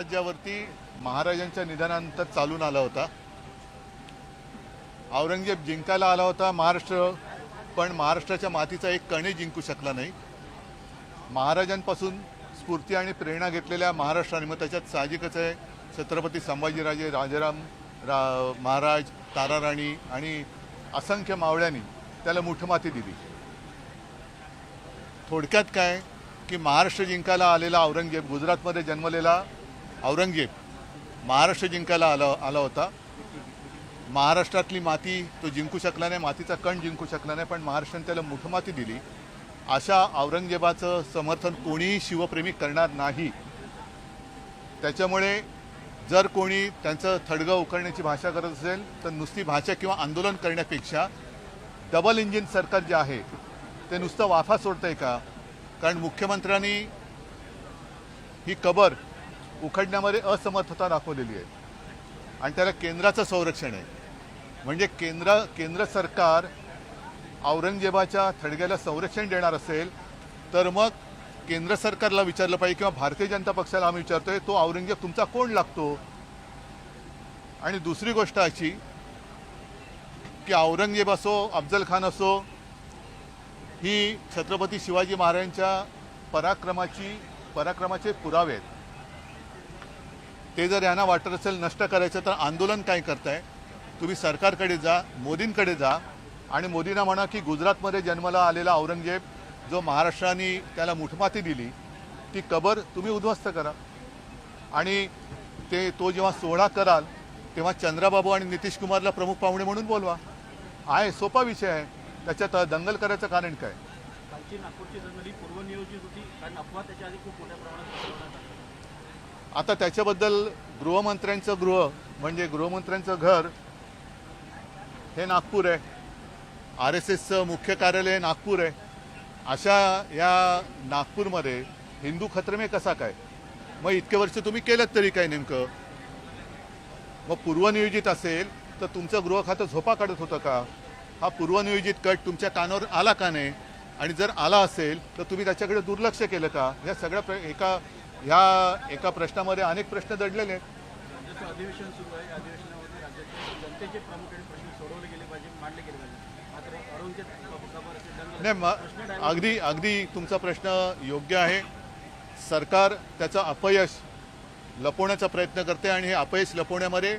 राज्यावरती महाराजांच्या निधनानंतर चालून आला होता। औरंगजेब जिंकायला आला होता महाराष्ट्र, पण महाराष्ट्राच्या मातीचा एक कणही जिंकू शकला नाही। महाराजांपासून स्फूर्ती आणि प्रेरणा घेतलेल्या महाराष्ट्राने, मग त्याच्यात साहजिकच आहे छत्रपती संभाजीराजे, राजाराम महाराज, ताराराणी आणि असंख्य मावळ्यांनी त्याला मुठमाती दिली। थोडक्यात काय की महाराष्ट्र जिंकायला आलेला औरंगजेब, गुजरातमध्ये जन्मलेला औरंगजेब महाराष्ट्र जिंकायला आला होता। महाराष्ट्रातली माती तो जिंकू शकला नाही, मातीचा कण जिंकू शकला नाही, पण महाराष्ट्राने त्याला मुठमाती दिली। अशा औरंगजेबाचं समर्थन कोणीही शिवप्रेमी करणार नाही। त्याच्यामुळे जर कोणी त्यांचं थडगं उकळण्याची भाषा करत असेल तर नुसती भाषा किंवा आंदोलन करण्यापेक्षा डबल इंजिन सरकार जे आहे ते नुसतं वाफा सोडतंय का? कारण मुख्यमंत्र्यांनी ही कबर उखडण्यामध्ये असमर्थता दाखवलेली आहे आणि त्याला केंद्राचं संरक्षण आहे। म्हणजे केंद्र सरकार औरंगजेबाच्या थडग्याला संरक्षण देणार असेल तर मग केंद्र सरकारला विचारलं पाहिजे, किंवा भारतीय जनता पक्षाला आम्ही विचारतोय, तो औरंगजेब तुमचा कोण लागतो? आणि दुसरी गोष्ट अशी की औरंगजेब असो, अफजल खान असो, ही छत्रपती शिवाजी महाराजांच्या पराक्रमाचे पुरावे आहेत। ते जर यांना वाटत असेल नष्ट करायचं तर आंदोलन काय करताय? तुम्ही सरकारकडे जा, मोदींकडे जा आणि मोदींना म्हणा की गुजरातमध्ये जन्माला आलेला औरंगजेब जो महाराष्ट्राने त्याला मुठमाती दिली, ती कबर तुम्ही उद्ध्वस्त करा। आणि तो जेव्हा सोहळा कराल तेव्हा चंद्राबाबू आणि नितीश कुमारला प्रमुख पाहुणे म्हणून बोलवा। आहे सोपा विषय आहे, त्याच्यात दंगल करायचं कारण काय? नागपूरची दंगल पूर्वनियोजित होती, कारण अफवा त्याच्या आधी खूप मोठ्या प्रमाणात। आता त्याच्याबद्दल गृहमंत्र्यांचं घर हे नागपूर आहे, RSSचं मुख्य कार्यालय नागपूर आहे। अशा या नागपूरमध्ये हिंदू खतरमे कसा काय? मग इतके वर्ष तुम्ही केलं तरी काय नेमकं? मग पूर्वनियोजित असेल तर तुमचं गृह खातं झोपा काढत होतं का? हा पूर्वनियोजित कट तुमच्या कानावर आला का नाही? आणि जर आला असेल तर तुम्ही त्याच्याकडे दुर्लक्ष केलं का? या सगळ्या एका प्रश्नामध्ये अनेक प्रश्न दडलेले आहेत। जसं अधिवेशन सुरू आहे, अधिवेशनामध्ये राज्याचे जनतेचे प्रामुख्याने प्रश्न सोडवले गेले पाहिजे, मांडले गेले पाहिजे। मात्र औरंगजेब नाही, अगदी तुमचा प्रश्न योग्य आहे। सरकार त्याचं अपयश लपवण्याचा प्रयत्न करते आणि हे अपयश लपवण्यामध्ये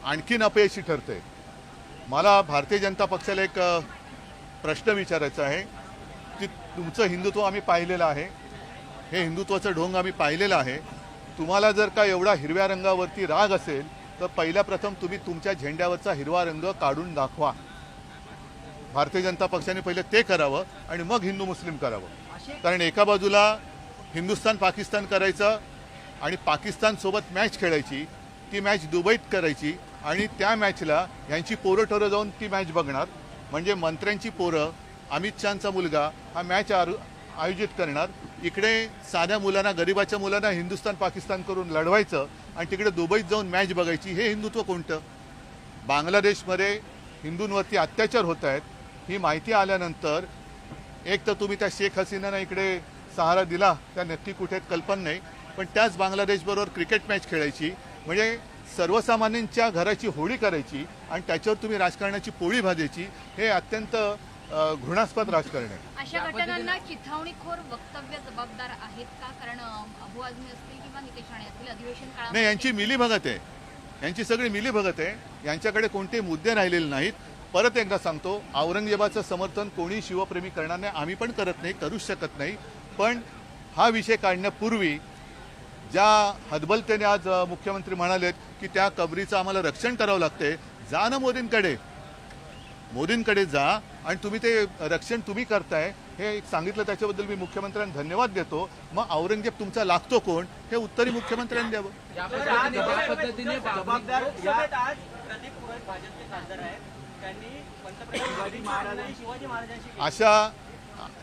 आणखीन अपयशी ठरते। मला भारतीय जनता पक्षाला एक प्रश्न विचारायचा आहे की तुमचं हिंदुत्व आम्ही पाहिलेलं आहे, हे हिंदुत्वाचं ढोंग आम्ही पाहिलेलं आहे। तुम्हाला जर का एवढा हिरव्या रंगावरती राग असेल तर पहिल्या प्रथम तुम्ही तुमच्या झेंड्यावरचा हिरवा रंग काढून दाखवा। भारतीय जनता पक्षाने पहिले ते करावं आणि मग हिंदू मुस्लिम करावं। कारण एका बाजूला हिंदुस्थान पाकिस्तान करायचं आणि पाकिस्तानसोबत मॅच खेळायची, ती मॅच दुबईत करायची आणि त्या मॅचला यांची पोरं टोरं जाऊन ती मॅच बघणार। म्हणजे मंत्र्यांची पोरं, अमित शहांचा मुलगा हा मॅच आयोजित करणार, इकडे साध्या मुलांना, गरिबाच्या मुलांना हिंदुस्थान पाकिस्तान करून लढवायचं आणि तिकडे दुबईत जाऊन मॅच बघायची। हे हिंदुत्व कोणतं? बांगलादेशमध्ये हिंदूंवरती अत्याचार होत आहेत ही माहिती आल्यानंतर एक तर तुम्ही त्या शेख हसीनांना इकडे सहारा दिला, त्या नक्की कुठे आहेत कल्पना नाही, पण त्याच बांगलादेशबरोबर क्रिकेट मॅच खेळायची, म्हणजे सर्वसामान्यांच्या घराची होळी करायची आणि त्याच्यावर तुम्ही राजकारणाची पोळी भाजायची। हे अत्यंत घृणास्पद राजकारण आहे। अशा घटनांना चिथावणीखोर वक्तव्य जबाबदार आहेत का? कारण अबू आझमी असतील किंवा नितेश राणे असतील अधिवेशन काळात नाही, यांची मिलीभगत आहे, यांची सगळी मिलीभगत आहे, यांच्याकडे कोणते मुद्दे राहिलेले नाहीत। परत एकदा सांगतो, औरंगजेबाचं समर्थन कोणी शिवप्रेमी करणार नाही, आम्ही पण करत नाही, करूच शकत नाही। पण हा विषय काढण्यापूर्वी ज्या हतबलतेने आज मुख्यमंत्री म्हणालेत की त्या कबरीचं आम्हाला रक्षण करावं लागते, जा ना मोदींकडे जा आणि तुम्ही ते रक्षण तुम्ही करताय हे सांगितलं, त्याच्याबद्दल मी मुख्यमंत्र्यांना धन्यवाद देतो। मग औरंगजेब तुमचा लागतो कोण हे उत्तरही मुख्यमंत्र्यांनी द्यावं।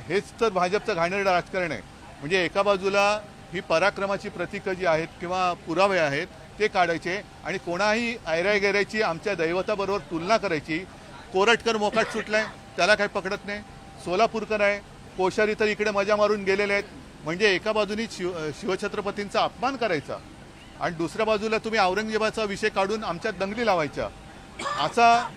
हेच तर भाजपचं घाणेरडं राजकारण आहे। म्हणजे एका बाजूला ही पराक्रमाची प्रतीकं जी आहेत किंवा पुरावे आहेत ते काढायचे आणि कोणाही ऐरागैराची आमच्या दैवताबरोबर तुलना करायची। कोरटकर मोकाट सुटलाय, त्याला काही पकडत नाही, सोलापूरकर आहे, कोश्यारी तर इकडे मजा मारून गेलेले आहेत। म्हणजे एका बाजूनी शिवछत्रपतींचा अपमान करायचा आणि दुसऱ्या बाजूला तुम्ही औरंगजेबाचा विषय काढून आमच्यात दंगली लावायच्या. असा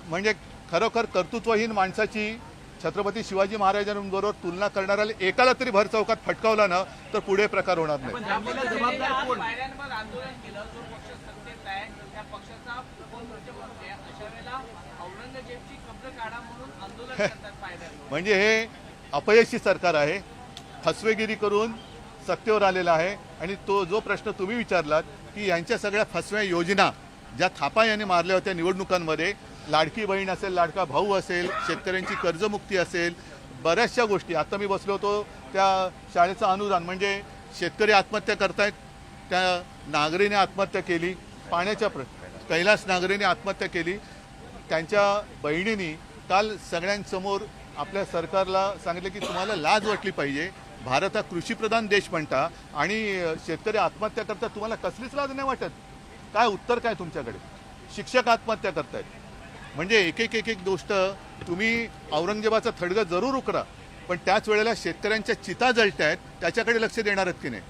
म्हणजे खरोखर कर्तृत्वहीन माणसाची छत्रपती शिवाजी महाराजांबरोबर तुलना करणाऱ्याला एकाला तरी भर चौकात फटकावला ना तर पुढे प्रकार होणार नाही. पण दंगलीला जबाबदार कोण? पायऱ्यांवर आंदोलन केलं, जो पक्ष सत्तेत आहे त्या पक्षाचा उपमुख्यमंत्री आहे. अशा वेळेला औरंगजेबची कब्र काढा म्हणून आंदोलन करतात पायऱ्यांवर. म्हणजे हे अपयशी सरकार आहे, फसवेगिरी करून सत्तेवर आलेला आहे. आणि तो जो प्रश्न तुम्ही विचारलात की यांच्या सगळ्या फसव्या योजना ज्या थापा यांनी मारल्या होत्या निवडणुकांमध्ये, लाडकी बहीण असेल, लाडका भाऊ असेल, शेतकऱ्यांची कर्जमुक्ती असेल, बऱ्याचशा गोष्टी. आता मी बसलो होतो त्या शाळेचं अनुदान, म्हणजे शेतकरी आत्महत्या करतायत, त्या नागरीने आत्महत्या केली, पाण्याच्या कैलास नागरीने आत्महत्या केली. त्यांच्या बहिणींनी काल सगळ्यांसमोर आपल्या सरकारला सांगितलं की तुम्हाला लाज वाटली पाहिजे, भारत हा कृषीप्रधान देश म्हणता आणि शेतकरी आत्महत्या करतात, तुम्हाला कसलीच लाज नाही वाटत? काय उत्तर काय तुमच्याकडे? शिक्षक आत्महत्या करतायत. म्हणजे एक एक गोष्ट तुम्ही औरंगजेबाचं थडगं जरूर उकरा, पण त्याच वेळेला शेतकऱ्यांच्या चिता जळतायत त्याच्याकडे लक्ष देणार आहेत की नाही?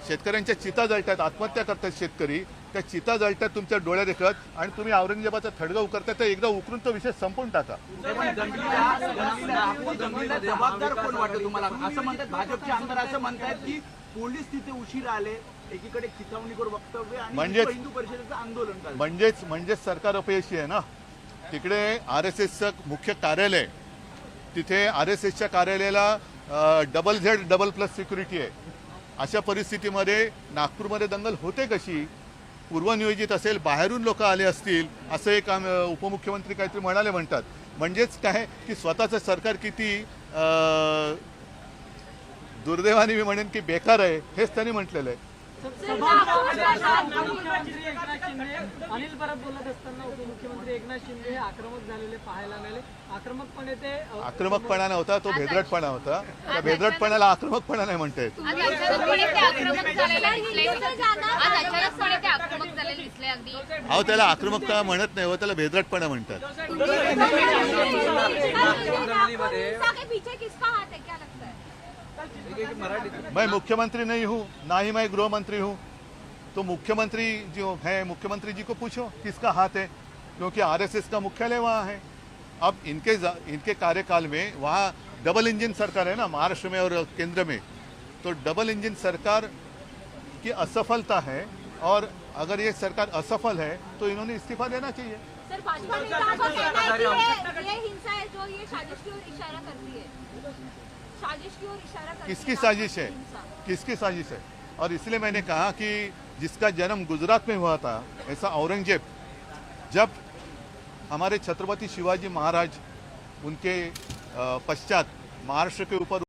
शेतकऱ्यांच्या चिता जळतायत, आत्महत्या करतात शेतकरी, त्या चिता जळतात तुमच्या डोळ्या देखत, आणि तुम्ही औरंगजेबाचं थडगं उकरताय. तर एकदा उकरून तो विषय संपून टाका. पण दंगलीला जबाबदार कोण वाटतं तुम्हाला? असं म्हणतात भाजपचे आमदार, असं म्हणतात की पोलीस तिथे उशीर आले, एकीकडे चिथावणीखोर वक्तव्य आणि म्हणजेच- हिंदू परिषदेचं आंदोलन झालं. म्हणजेच सरकार अपयशी आहे ना. तिकडे RSSचं मुख्य कार्यालय, तिथे RSSच्या कार्यालयाला डबल+ सिक्युरिटी आहे. अशा परिस्थितीमध्ये नागपूरमध्ये दंगल होते कशी? पूर्वनियोजित असेल, बाहेरून लोक आले असतील, असं एक उपमुख्यमंत्री काहीतरी म्हणाले म्हणतात. म्हणजेच काय की स्वतःचं सरकार किती दुर्दैवाने मी म्हणेन की बेकार आहे, हेच त्यांनी म्हटलेलं आहे. अनिल परब बोलत असताना उपमुख्यमंत्री एकनाथ शिंदे हे आक्रमक झालेले पाहायला मिळाले. आक्रमकपणे ते आक्रमकपणा नव्हता, तो भेदरटपणा होता. त्या भेदरटपणाला आक्रमकपणा नाही म्हणतायत. आज अचानकपणे ते आक्रमक झालेले दिसले. आज अचानकपणे ते आक्रमक झालेले दिसले अगदी. अहो, त्याला आक्रमकता म्हणत नाही हो, त्याला भेदरटपणा म्हणतात. मैं मुख्यमंत्री नहीं हूँ, ना ही मैं गृह मंत्री हूँ. तो मुख्यमंत्री जो है, मुख्यमंत्री जी को पूछो किसका हाथ है, क्योंकि RSS का मुख्यालय वहाँ है. अब इनके कार्यकाल में वहाँ डबल इंजन सरकार है ना, महाराष्ट्र में और केंद्र में. तो डबल इंजन सरकार की असफलता है, और अगर ये सरकार असफल है तो इन्होंने इस्तीफा देना चाहिए. सर, भाजपा ने कहा था कि ये हिंसा है जो ये साजिश की ओर इशारा करती है, साजिश की ओर इशारा करती है. किसकी साजिश है? किसकी साजिश है? और इसलिए मैंने कहा कि जिसका जन्म गुजरात में हुआ था, ऐसा औरंगजेब, जब हमारे छत्रपति शिवाजी महाराज उनके पश्चात महाराष्ट्र के ऊपर